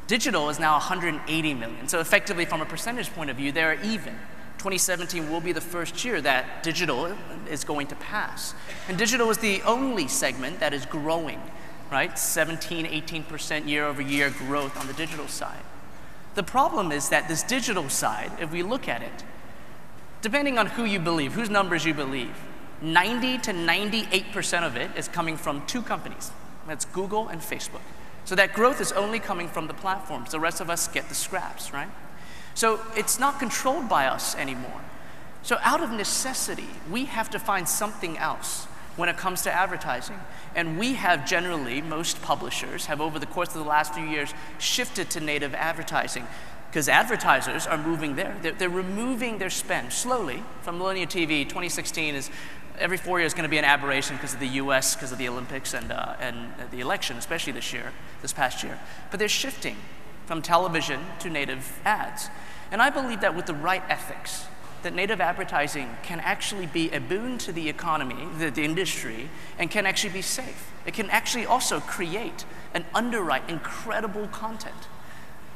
Digital is now 180 million. So effectively, from a percentage point of view, they're even. 2017 will be the first year that digital is going to pass. And digital is the only segment that is growing, right? 17, 18% year over year growth on the digital side. The problem is that this digital side, if we look at it, depending on who you believe, whose numbers you believe, 90 to 98% of it is coming from two companies. That's Google and Facebook. So that growth is only coming from the platforms. The rest of us get the scraps, right? So it's not controlled by us anymore. So out of necessity, we have to find something else when it comes to advertising. And we have generally, most publishers have over the course of the last few years shifted to native advertising, because advertisers are moving there. They're removing their spend slowly from linear TV. 2016 is every 4 years going to be an aberration because of the US, because of the Olympics and the election, especially this past year. But they're shifting from television to native ads. And I believe that with the right ethics, that native advertising can actually be a boon to the economy, the industry, and can actually be safe. It can actually also create and underwrite incredible content.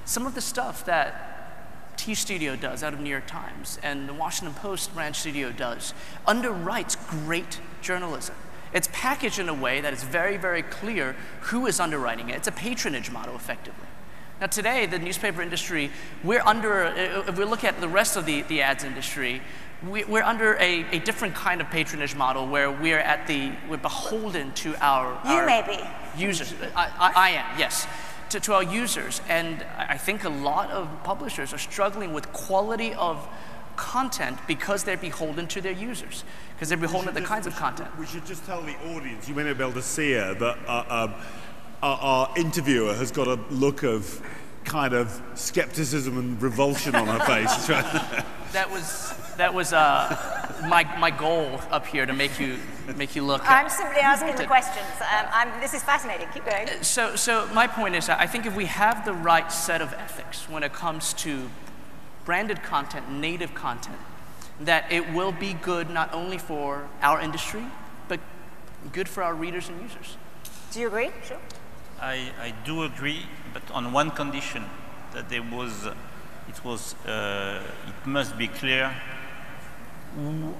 Some of the stuff that T Studio does out of New York Times and the Washington Post branch studio does underwrites great journalism. It's packaged in a way that is very, very clear who is underwriting it. It's a patronage model, effectively. Now today, the newspaper industry, we're under, if we look at the rest of the ads industry, we're under a different kind of patronage model where we're beholden to our users. I am, yes, to our users. And I think a lot of publishers are struggling with quality of content because they're beholden to their users, because they're beholden to the kinds of content. We should just tell the audience, you may not be able to see her, that our interviewer has got a look of kind of skepticism and revulsion on her face. That was my goal up here, to make you look. I'm simply asking the questions. This is fascinating. Keep going. So my point is that I think if we have the right set of ethics when it comes to branded content, native content, that it will be good not only for our industry, but good for our readers and users. Do you agree? Sure. I do agree, but on one condition, that it must be clear who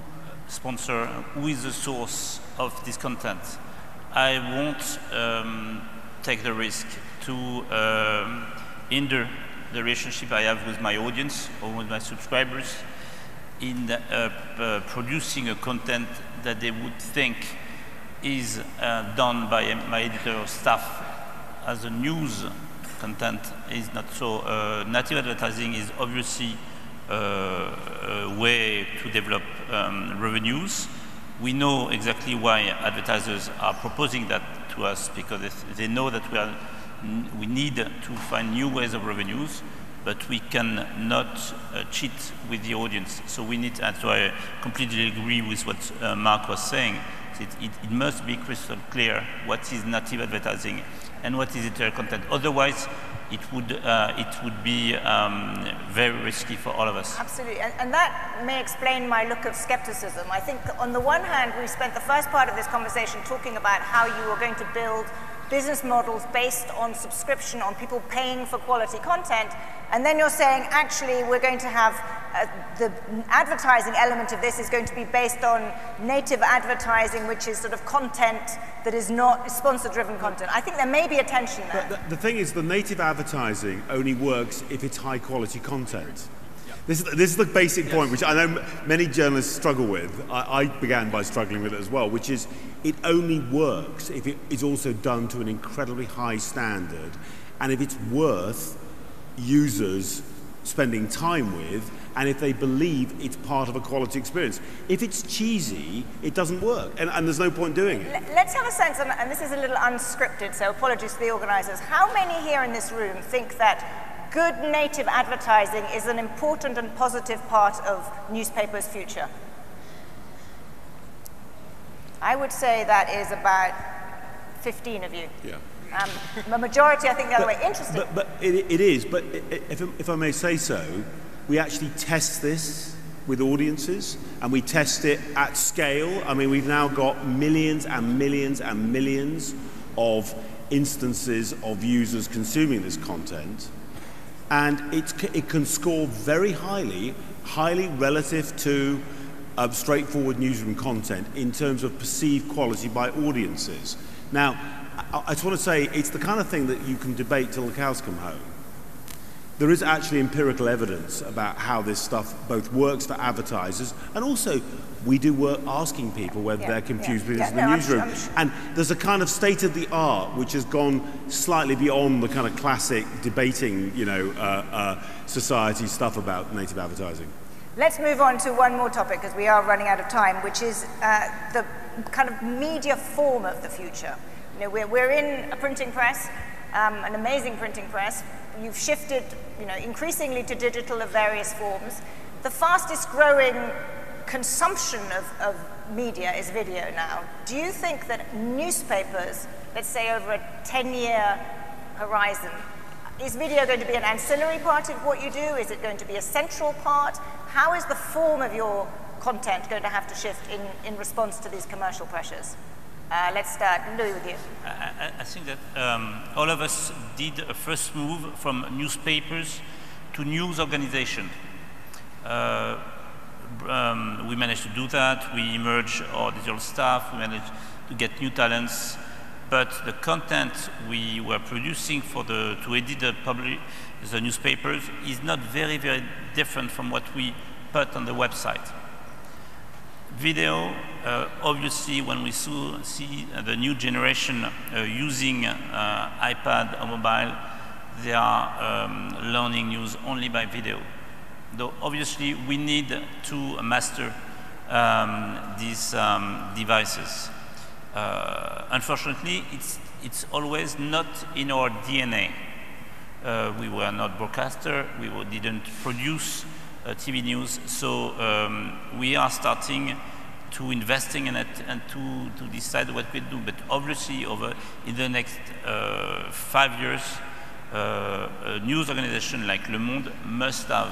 is the source of this content. I won't take the risk to hinder the relationship I have with my audience or with my subscribers in producing a content that they would think is done by my editorial staff as a news content is not so. Native advertising is obviously a way to develop revenues. We know exactly why advertisers are proposing that to us, because they know that we need to find new ways of revenues, but we cannot cheat with the audience. So we need, and so I completely agree with what Mark was saying. It must be crystal clear what is native advertising and what is editorial content. Otherwise, it would be very risky for all of us. Absolutely, and that may explain my look of skepticism. I think on the one hand, we spent the first part of this conversation talking about how you are going to build business models based on subscription, on people paying for quality content, and then you're saying, actually, we're going to have the advertising element of this is going to be based on native advertising, which is sort of content that is not sponsor-driven content. I think there may be a tension there. But the thing is, the native advertising only works if it's high-quality content. This is the basic point, which I know many journalists struggle with. I began by struggling with it as well, which is it only works if it is also done to an incredibly high standard, and if it's worth users spending time with, and if they believe it's part of a quality experience. If it's cheesy, it doesn't work, and there's no point doing it. Let's have a sense, and this is a little unscripted, so apologies to the organisers. How many here in this room think that good native advertising is an important and positive part of newspapers' future? I would say that is about 15 of you. Yeah. The majority, I think, the other way. Interesting. But it is. But if I may say so, we actually test this with audiences, and we test it at scale. I mean, we've now got millions and millions and millions of instances of users consuming this content, and it can score very highly relative to straightforward newsroom content in terms of perceived quality by audiences. Now, I just want to say it's the kind of thing that you can debate till the cows come home. There is actually empirical evidence about how this stuff both works for advertisers, and also we do work asking people whether they're confused with this in the newsroom. And there's a kind of state of the art which has gone slightly beyond the kind of classic debating, society stuff about native advertising. Let's move on to one more topic, because we are running out of time, which is the kind of media form of the future. We're in a printing press, an amazing printing press. You've shifted, increasingly to digital of various forms. The fastest growing consumption of media is video now. Do you think that newspapers, let's say over a 10-year horizon, Is video going to be an ancillary part of what you do? Is it going to be a central part? How is the form of your content going to have to shift in response to these commercial pressures? Let's start, Louis, with you. I think that all of us did a first move from newspapers to news organization. We managed to do that. We merged our digital staff. We managed to get new talents. But the content we were producing to edit the newspapers is not very, very different from what we put on the website. Video, obviously, when we see the new generation using iPad or mobile, they are learning news only by video. Though obviously we need to master these devices. Unfortunately, it's always not in our DNA. We were not broadcaster, we didn't produce TV news, so we are starting to investing in it and to decide what we do. But obviously, in the next 5 years, a news organization like Le Monde must have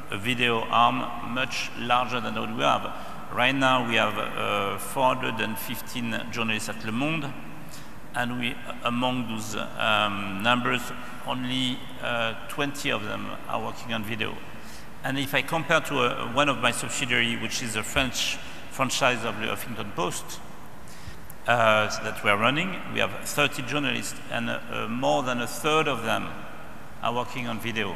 a video arm much larger than what we have. Right now, we have 415 journalists at Le Monde, and among those numbers, only 20 of them are working on video. And if I compare to one of my subsidiaries, which is a French franchise of the Huffington Post that we are running, we have 30 journalists, and more than a third of them are working on video.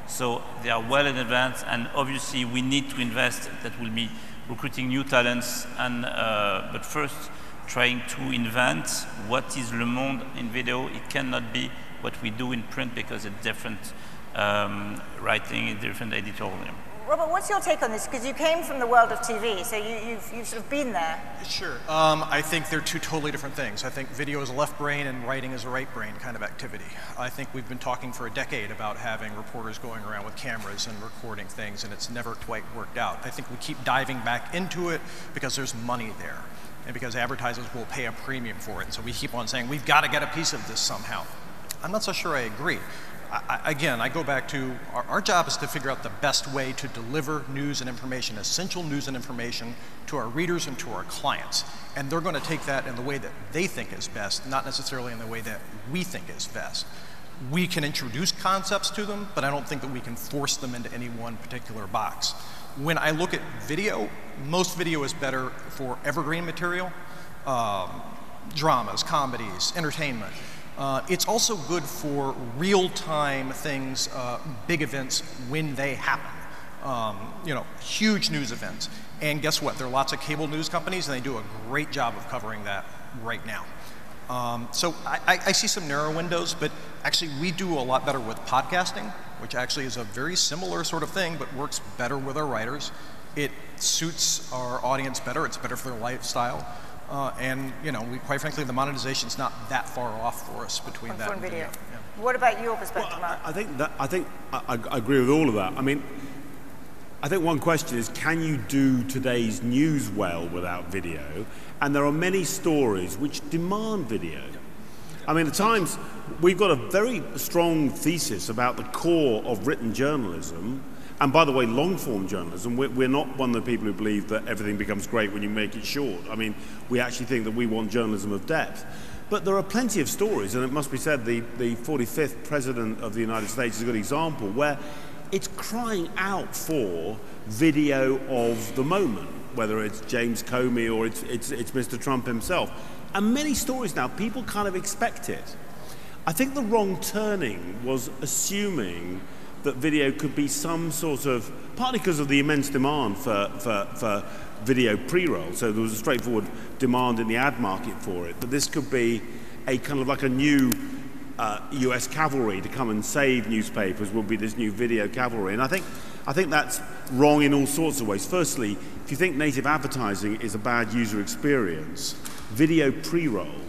So they are well in advance, and obviously we need to invest. That will be recruiting new talents, and but first trying to invent what is Le Monde in video. It cannot be what we do in print because it's different writing, it's different editorial. Robert, what's your take on this? Because you came from the world of TV, so you've sort of been there. Sure. I think they're two totally different things. I think video is a left brain and writing is a right brain kind of activity. I think we've been talking for a decade about having reporters going around with cameras and recording things, and it's never quite worked out. I think we keep diving back into it because there's money there, and because advertisers will pay a premium for it. And so we keep on saying, we've got to get a piece of this somehow. I'm not so sure I agree. Again, I go back to our job is to figure out the best way to deliver news and information, essential news and information, to our readers and to our clients. And they're going to take that in the way that they think is best, not necessarily in the way that we think is best. We can introduce concepts to them, but I don't think that we can force them into any one particular box. When I look at video, most video is better for evergreen material, dramas, comedies, entertainment. It's also good for real-time things, big events when they happen. You know, huge news events. And guess what? There are lots of cable news companies, and they do a great job of covering that right now. So I see some narrow windows, but actually we do a lot better with podcasting, which actually is a very similar sort of thing, but works better with our writers. It suits our audience better. It's better for their lifestyle. And you know, quite frankly, the monetization is not that far off for us between that and video. Yeah. What about your perspective, Mark? I think I agree with all of that. I mean, I think one question is, can you do today's news well without video? And there are many stories which demand video. I mean, at times we've got a very strong thesis about the core of written journalism. And by the way, long-form journalism, we're not one of the people who believe that everything becomes great when you make it short. I mean, we actually think that we want journalism of depth. But there are plenty of stories, and it must be said the 45th President of the United States is a good example, where it's crying out for video of the moment, whether it's James Comey or it's Mr. Trump himself. And many stories now, people kind of expect it. I think the wrong turning was assuming that video could be some sort of, partly because of the immense demand for video pre-roll, so there was a straightforward demand in the ad market for it, that this could be a kind of like a new US cavalry to come and save newspapers, would be this new video cavalry. And I think that's wrong in all sorts of ways. Firstly, if you think native advertising is a bad user experience, video pre-roll,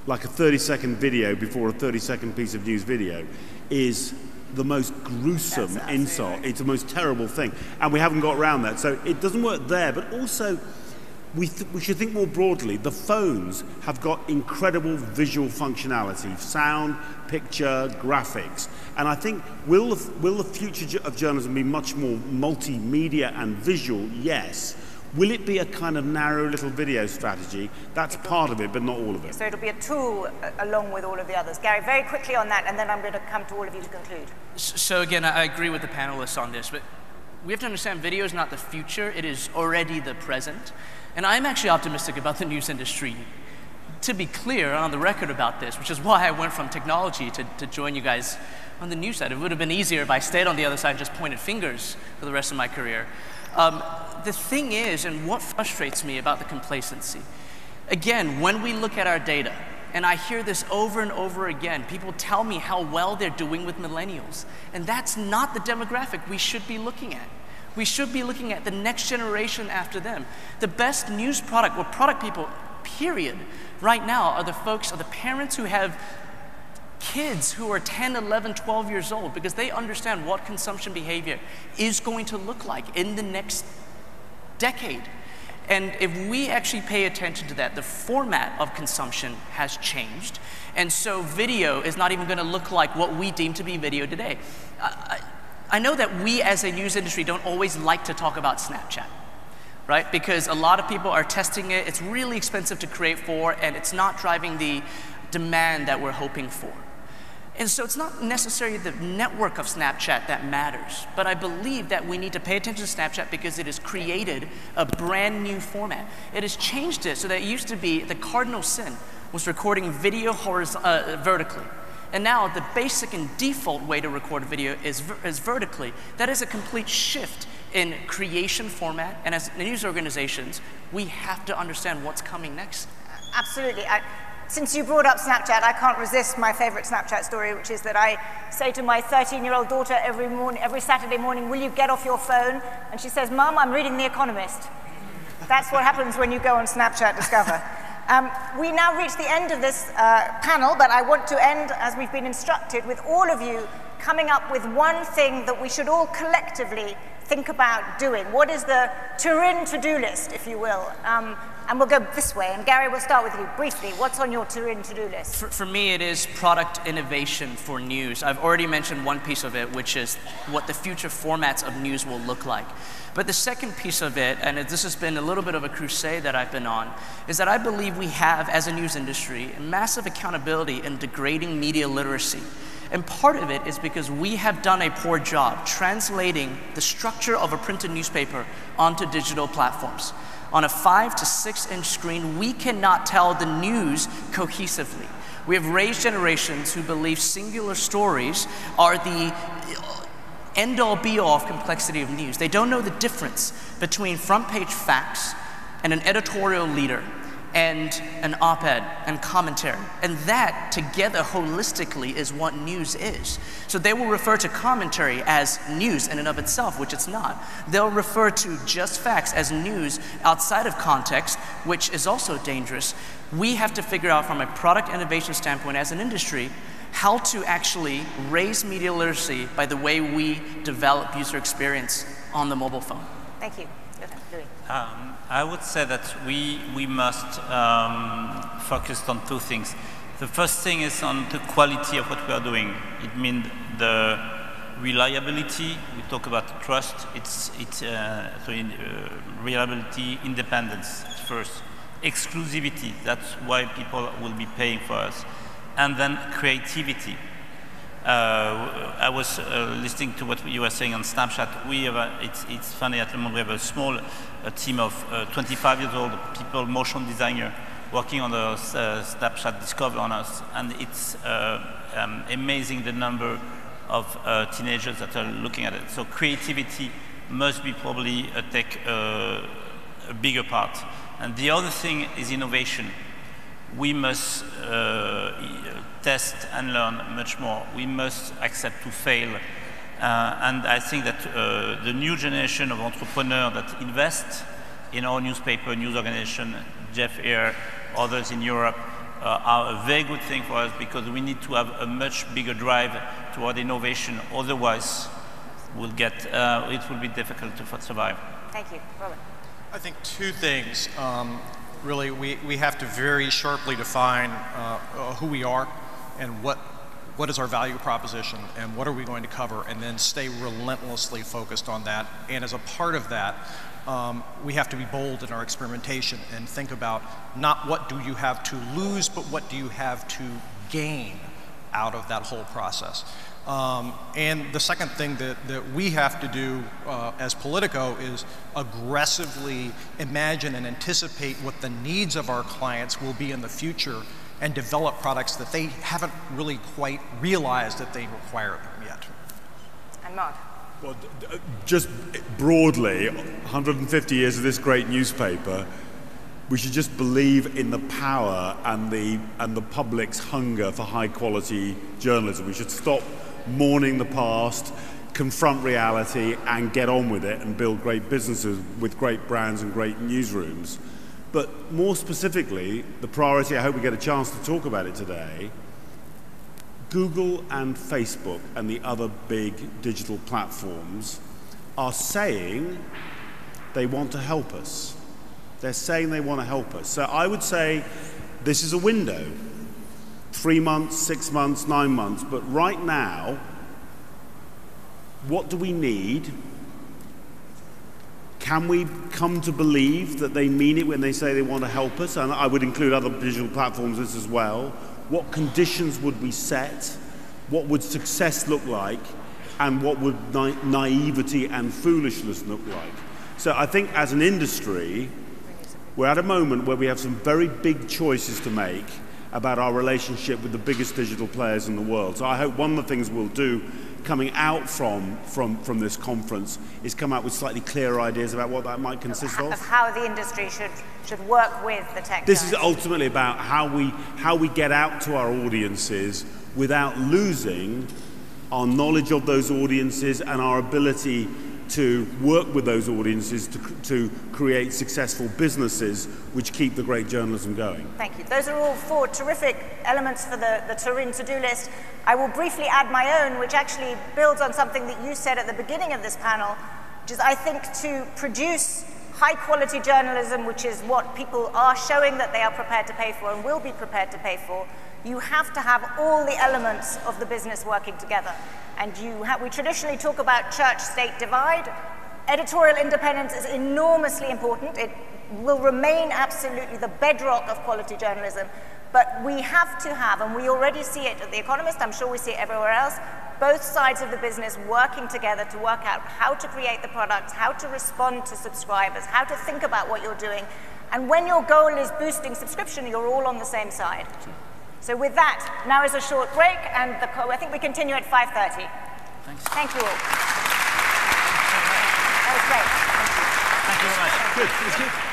like a 30-second video before a 30-second piece of news video, is the most gruesome insult. It's the most terrible thing. And we haven't got around that. So it doesn't work there, but also we should think more broadly. The phones have got incredible visual functionality, sound, picture, graphics. And I think, will the future of journalism be much more multimedia and visual? Yes. Will it be a kind of narrow little video strategy? That's part of it, but not all of it. So it'll be a tool along with all of the others. Gary, very quickly on that, and then I'm going to come to all of you to conclude. So again, I agree with the panelists on this, but we have to understand video is not the future, it is already the present. And I'm actually optimistic about the news industry. To be clear on the record about this, which is why I went from technology to join you guys on the news side. It would have been easier if I stayed on the other side and just pointed fingers for the rest of my career. The thing is, and what frustrates me about the complacency, again, when we look at our data, and I hear this over and over again, people tell me how well they're doing with millennials, and that's not the demographic we should be looking at. We should be looking at the next generation after them. The best news product, or product people, period, right now are the parents who have kids who are 10, 11, 12 years old, because they understand what consumption behavior is going to look like in the next decade. And if we actually pay attention to that, the format of consumption has changed. And so video is not even going to look like what we deem to be video today. I know that we as a news industry don't always like to talk about Snapchat, right? Because a lot of people are testing it, it's really expensive to create for, and it's not driving the demand that we're hoping for. And so it's not necessarily the network of Snapchat that matters, but I believe that we need to pay attention to Snapchat because it has created a brand new format. It has changed it so that it used to be the cardinal sin was recording video vertically. And now the basic and default way to record a video is vertically. That is a complete shift in creation format, and as news organizations, we have to understand what's coming next. Absolutely. Since you brought up Snapchat, I can't resist my favorite Snapchat story, which is that I say to my 13-year-old daughter every Saturday morning, will you get off your phone? And she says, Mom, I'm reading The Economist. That's what happens when you go on Snapchat Discover. We now reach the end of this panel, but I want to end, as we've been instructed, with all of you coming up with one thing that we should all collectively think about doing. What is the Turin to-do list, if you will? And we'll go this way. And Gary, we'll start with you briefly. What's on your Turin to-do list? For me, it is product innovation for news. I've already mentioned one piece of it, which is what the future formats of news will look like. But the second piece of it, and this has been a little bit of a crusade that I've been on, is that I believe we have, as a news industry, massive accountability in degrading media literacy. And part of it is because we have done a poor job translating the structure of a printed newspaper onto digital platforms. On a 5 to 6 inch screen, we cannot tell the news cohesively. We have raised generations who believe singular stories are the end-all be-all of complexity of news. They don't know the difference between front-page facts and an editorial leader and an op-ed and commentary. And that together holistically is what news is. So they will refer to commentary as news in and of itself, which it's not. They'll refer to just facts as news outside of context, which is also dangerous. We have to figure out from a product innovation standpoint as an industry how to actually raise media literacy by the way we develop user experience on the mobile phone. Thank you. Louis. I would say that we must focus on two things. The first thing is on the quality of what we are doing. It means the reliability. We talk about trust. Reliability, independence first. Exclusivity. That's why people will be paying for us. And then creativity. I was listening to what you were saying on Snapchat. We have it's funny, at the moment we have a small team of 25 years old people, motion designer, working on the Snapchat Discover on us. And it's amazing the number of teenagers that are looking at it. So creativity must be probably take a bigger part. And the other thing is innovation. We must test and learn much more. We must accept to fail. And I think that the new generation of entrepreneurs that invest in our newspaper, news organization, Jeff here, others in Europe, are a very good thing for us because we need to have a much bigger drive toward innovation. Otherwise, it will be difficult to survive. Thank you. Robert. I think two things. Really, we have to very sharply define who we are and what is our value proposition and what are we going to cover, and then stay relentlessly focused on that. And as a part of that, we have to be bold in our experimentation and think about not what do you have to lose, but what do you have to gain out of that whole process. And the second thing that we have to do as Politico is aggressively imagine and anticipate what the needs of our clients will be in the future and develop products that they haven't really quite realized that they require them yet. And Mark? Well, just broadly, 150 years of this great newspaper, we should just believe in the power and the public's hunger for high quality journalism. We should stop mourning the past, confront reality, and get on with it and build great businesses with great brands and great newsrooms. But more specifically, the priority, I hope we get a chance to talk about it today, Google and Facebook and the other big digital platforms are saying they want to help us. They're saying they want to help us. So I would say this is a window. 3 months, 6 months, 9 months. But right now, what do we need? Can we come to believe that they mean it when they say they want to help us? And I would include other digital platforms in this as well. What conditions would we set? What would success look like? And what would naivety and foolishness look like? So I think as an industry, we're at a moment where we have some very big choices to make about our relationship with the biggest digital players in the world. So I hope one of the things we'll do coming out from this conference is come out with slightly clearer ideas about what that might consist of. Of how the industry should work with the tech This giants. is ultimately about how we get out to our audiences without losing our knowledge of those audiences and our ability to work with those audiences to create successful businesses which keep the great journalism going. Thank you. Those are all 4 terrific elements for the Turin to-do list. I will briefly add my own, which actually builds on something that you said at the beginning of this panel, which is, I think, to produce high-quality journalism, which is what people are showing that they are prepared to pay for and will be prepared to pay for, you have to have all the elements of the business working together. And we traditionally talk about church-state divide. Editorial independence is enormously important. It will remain absolutely the bedrock of quality journalism. But we have to have, and we already see it at The Economist, I'm sure we see it everywhere else, both sides of the business working together to work out how to create the products, how to respond to subscribers, how to think about what you're doing. And when your goal is boosting subscription, you're all on the same side. So with that, now is a short break, and I think we continue at 5:30. Thanks. Thank you all. That was great. Thank you very much. Good.